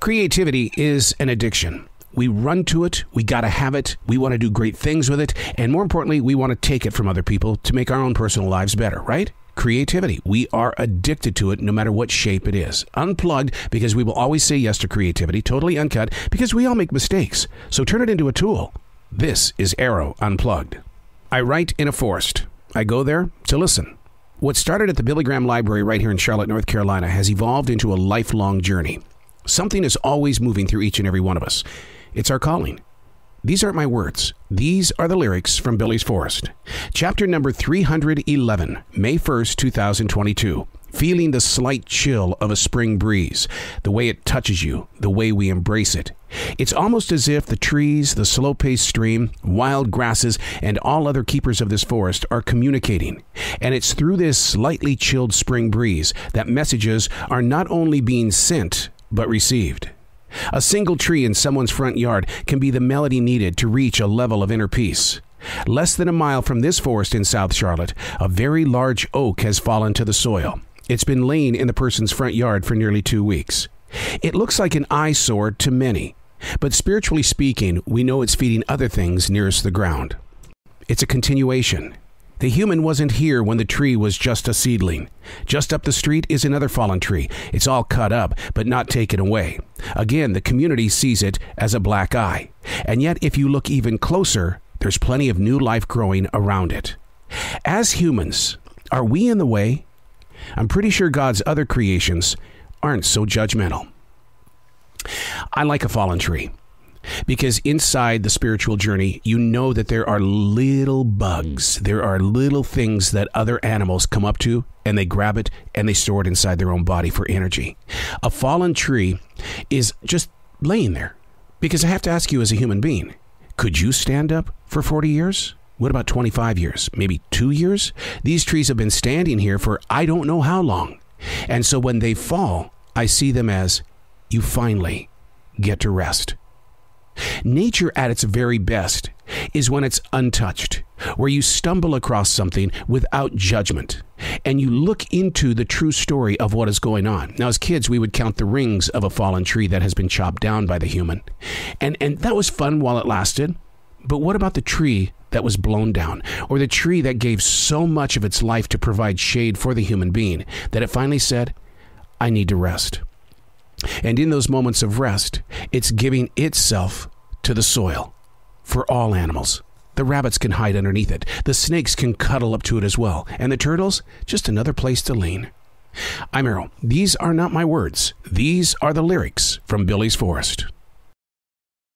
Creativity is an addiction. We run to it, we gotta have it, we want to do great things with it, and more importantly, we want to take it from other people to make our own personal lives better, right? Creativity. We are addicted to it no matter what shape it is. Unplugged, because we will always say yes to creativity. Totally uncut, because we all make mistakes. So turn it into a tool. This is Arroe Unplugged. I write in a forest. I go there to listen. What started at the Billy Graham Library right here in Charlotte, North Carolina, has evolved into a lifelong journey. Something is always moving through each and every one of us. It's our calling. These aren't my words. These are the lyrics from Billy's Forest. Chapter number 311, May 1st, 2022. Feeling the slight chill of a spring breeze, the way it touches you, the way we embrace it. It's almost as if the trees, the slow-paced stream, wild grasses, and all other keepers of this forest are communicating. And it's through this slightly chilled spring breeze that messages are not only being sent, but received. A single tree in someone's front yard can be the melody needed to reach a level of inner peace. Less than a mile from this forest in South Charlotte, a very large oak has fallen to the soil. It's been laying in the person's front yard for nearly 2 weeks. It looks like an eyesore to many, but spiritually speaking, we know it's feeding other things nearest the ground. It's a continuation. The human wasn't here when the tree was just a seedling. Just up the street is another fallen tree. It's all cut up, but not taken away. Again, the community sees it as a black eye. And yet, if you look even closer, there's plenty of new life growing around it. As humans, are we in the way? I'm pretty sure God's other creations aren't so judgmental. I like a fallen tree. Because inside the spiritual journey, you know that there are little bugs. There are little things that other animals come up to, and they grab it, and they store it inside their own body for energy. A fallen tree is just laying there. Because I have to ask you as a human being, could you stand up for 40 years? What about 25 years? Maybe 2 years? These trees have been standing here for I don't know how long. And so when they fall, I see them as you finally get to rest. Nature at its very best is when it's untouched, where you stumble across something without judgment, and you look into the true story of what is going on. Now, as kids, we would count the rings of a fallen tree that has been chopped down by the human, and that was fun while it lasted. But what about the tree that was blown down, or the tree that gave so much of its life to provide shade for the human being that it finally said, I need to rest. And in those moments of rest, it's giving itself to the soil for all animals. The rabbits can hide underneath it. The snakes can cuddle up to it as well. And the turtles, just another place to lean. I'm Arroe. These are not my words. These are the lyrics from Billy's Forest.